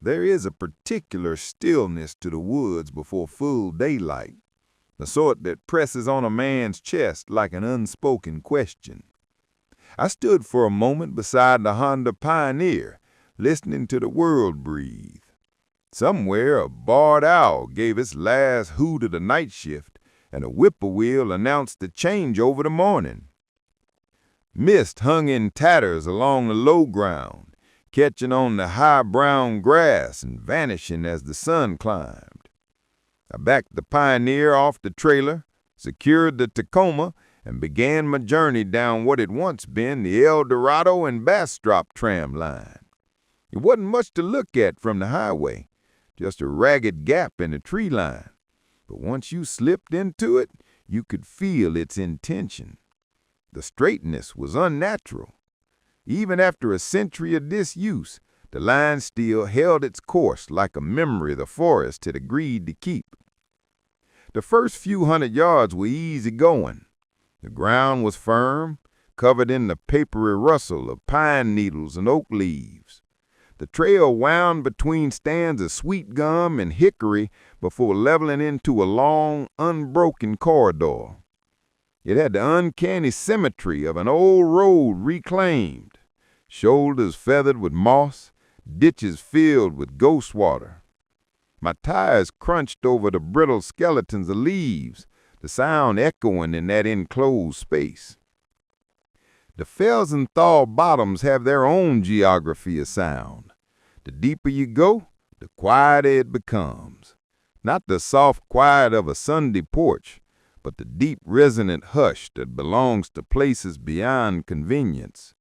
There is a particular stillness to the woods before full daylight, the sort that presses on a man's chest like an unspoken question. I stood for a moment beside the Honda Pioneer, listening to the world breathe. Somewhere a barred owl gave its last hoot of the night shift, and a whippoorwill announced the change over the morning. Mist hung in tatters along the low ground, catching on the high brown grass and vanishing as the sun climbed. I backed the Pioneer off the trailer, secured the Tacoma, and began my journey down what had once been the El Dorado and Bastrop tram line. It wasn't much to look at from the highway, just a ragged gap in the tree line. But once you slipped into it, you could feel its intention. The straightness was unnatural. Even after a century of disuse, the line still held its course like a memory the forest had agreed to keep. The first few hundred yards were easy going. The ground was firm, covered in the papery rustle of pine needles and oak leaves. The trail wound between stands of sweet gum and hickory before leveling into a long, unbroken corridor. It had the uncanny symmetry of an old road reclaimed, shoulders feathered with moss, ditches filled with ghost water. My tires crunched over the brittle skeletons of leaves, the sound echoing in that enclosed space. The Felsenthal bottoms have their own geography of sound. The deeper you go, the quieter it becomes. Not the soft quiet of a Sunday porch, but the deep resonant hush that belongs to places beyond convenience.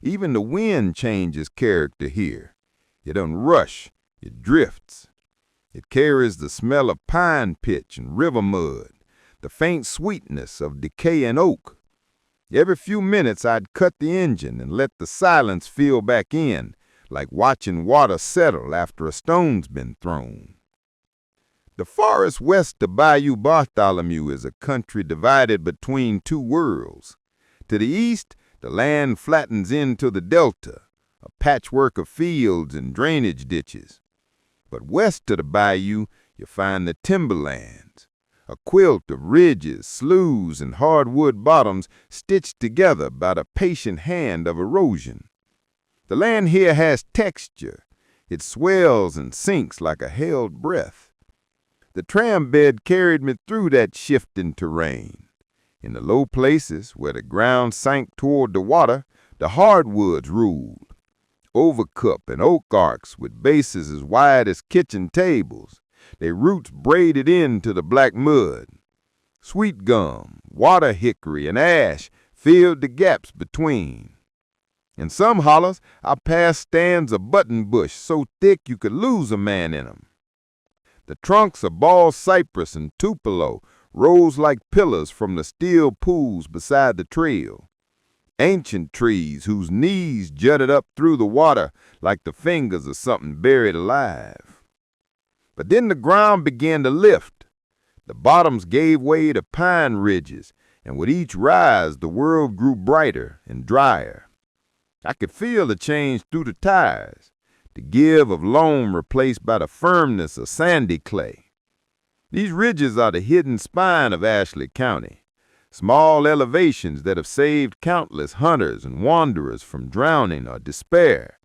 Even the wind changes character here. It doesn't rush, it drifts. It carries the smell of pine pitch and river mud, the faint sweetness of decaying oak. Every few minutes I'd cut the engine and let the silence fill back in, like watching water settle after a stone's been thrown. The forest west of Bayou Bartholomew is a country divided between two worlds. To the east, the land flattens into the delta, a patchwork of fields and drainage ditches. But west of the bayou, you find the timberlands, a quilt of ridges, sloughs, and hardwood bottoms stitched together by the patient hand of erosion. The land here has texture. It swells and sinks like a held breath. The tram bed carried me through that shifting terrain. In the low places where the ground sank toward the water, the hardwoods ruled. Overcup and oak arcs with bases as wide as kitchen tables, their roots braided into the black mud. Sweet gum, water hickory, and ash filled the gaps between. In some hollers, I passed stands of buttonbush so thick you could lose a man in them. The trunks of bald cypress and tupelo rose like pillars from the still pools beside the trail. Ancient trees whose knees jutted up through the water like the fingers of something buried alive. But then the ground began to lift. The bottoms gave way to pine ridges, and with each rise the world grew brighter and drier. I could feel the change through the tires, the give of loam replaced by the firmness of sandy clay. These ridges are the hidden spine of Ashley County, small elevations that have saved countless hunters and wanderers from drowning or despair.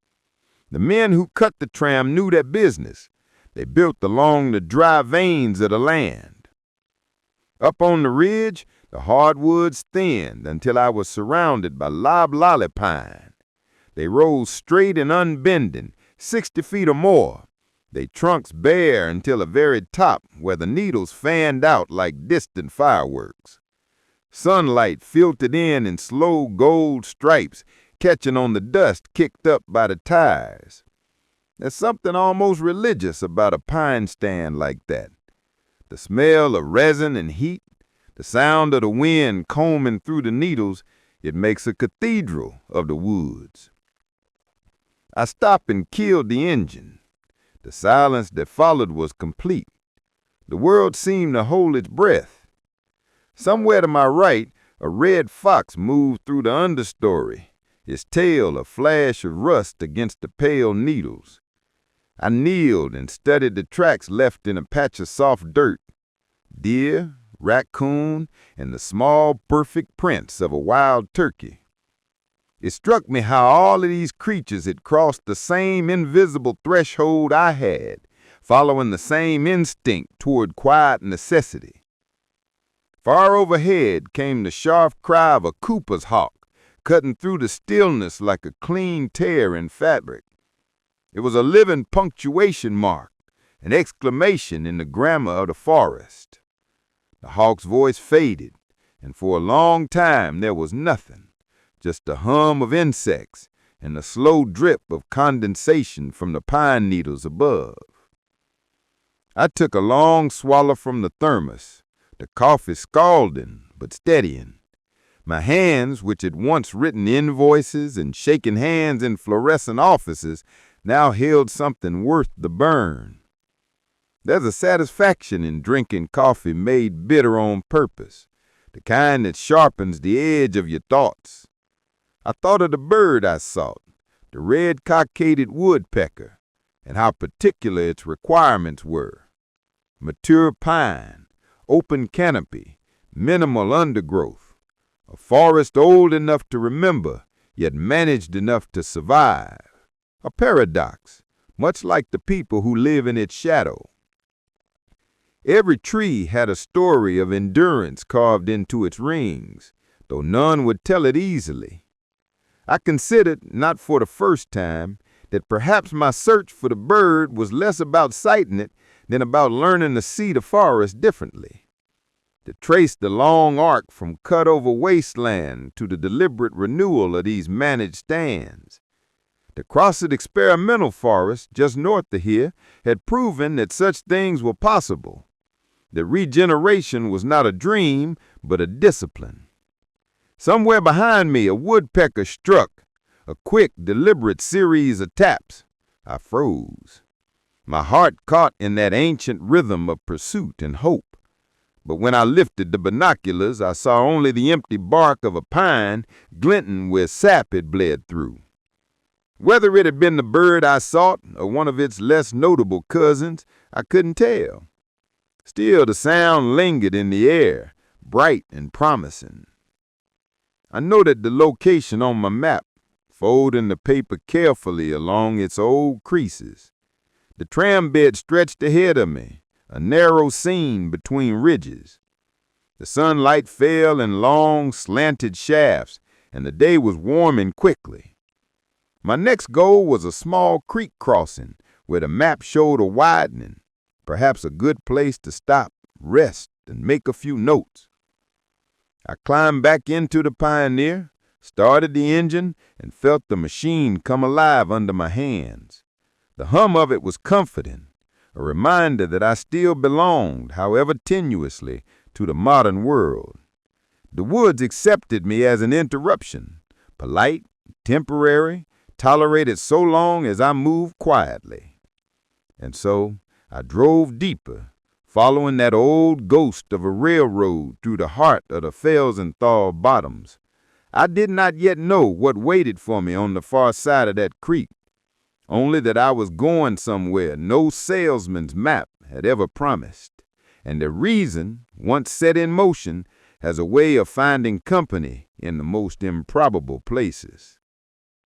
The men who cut the tram knew their business. They built along the dry veins of the land. Up on the ridge, the hardwoods thinned until I was surrounded by loblolly pine. They rose straight and unbending, 60 feet or more, their trunks bare until the very top where the needles fanned out like distant fireworks. Sunlight filtered in slow gold stripes, catching on the dust kicked up by the tires. There's something almost religious about a pine stand like that. The smell of resin and heat, the sound of the wind combing through the needles, it makes a cathedral of the woods. I stopped and killed the engine. The silence that followed was complete. The world seemed to hold its breath. Somewhere to my right, a red fox moved through the understory, its tail a flash of rust against the pale needles. I kneeled and studied the tracks left in a patch of soft dirt. Deer, raccoon, and the small, perfect prints of a wild turkey. It struck me how all of these creatures had crossed the same invisible threshold I had, following the same instinct toward quiet necessity. Far overhead came the sharp cry of a Cooper's hawk, cutting through the stillness like a clean tear in fabric. It was a living punctuation mark, an exclamation in the grammar of the forest. The hawk's voice faded, and for a long time there was nothing, just the hum of insects and the slow drip of condensation from the pine needles above. I took a long swallow from the thermos, the coffee scalding but steadying. My hands, which had once written invoices and shaken hands in fluorescent offices, now held something worth the burn. There's a satisfaction in drinking coffee made bitter on purpose, the kind that sharpens the edge of your thoughts. I thought of the bird I sought, the red-cockaded woodpecker, and how particular its requirements were. Mature pine, open canopy, minimal undergrowth, a forest old enough to remember, yet managed enough to survive. A paradox, much like the people who live in its shadow. Every tree had a story of endurance carved into its rings, though none would tell it easily. I considered, not for the first time, that perhaps my search for the bird was less about sighting it than about learning to see the forest differently. To trace the long arc from cut-over wasteland to the deliberate renewal of these managed stands. The Crossett Experimental Forest, just north of here, had proven that such things were possible. That regeneration was not a dream, but a discipline. Somewhere behind me, a woodpecker struck, a quick, deliberate series of taps. I froze. My heart caught in that ancient rhythm of pursuit and hope. But when I lifted the binoculars, I saw only the empty bark of a pine glinting where sap had bled through. Whether it had been the bird I sought or one of its less notable cousins, I couldn't tell. Still, the sound lingered in the air, bright and promising. I noted the location on my map, folding the paper carefully along its old creases. The tram bed stretched ahead of me, a narrow seam between ridges. The sunlight fell in long, slanted shafts, and the day was warming quickly. My next goal was a small creek crossing where the map showed a widening, perhaps a good place to stop, rest, and make a few notes. I climbed back into the Pioneer, started the engine, and felt the machine come alive under my hands. The hum of it was comforting, a reminder that I still belonged, however tenuously, to the modern world. The woods accepted me as an interruption, polite, temporary, tolerated so long as I moved quietly. And so I drove deeper, following that old ghost of a railroad through the heart of the Felsenthal bottoms. I did not yet know what waited for me on the far side of that creek, only that I was going somewhere no salesman's map had ever promised, and the reason, once set in motion, has a way of finding company in the most improbable places.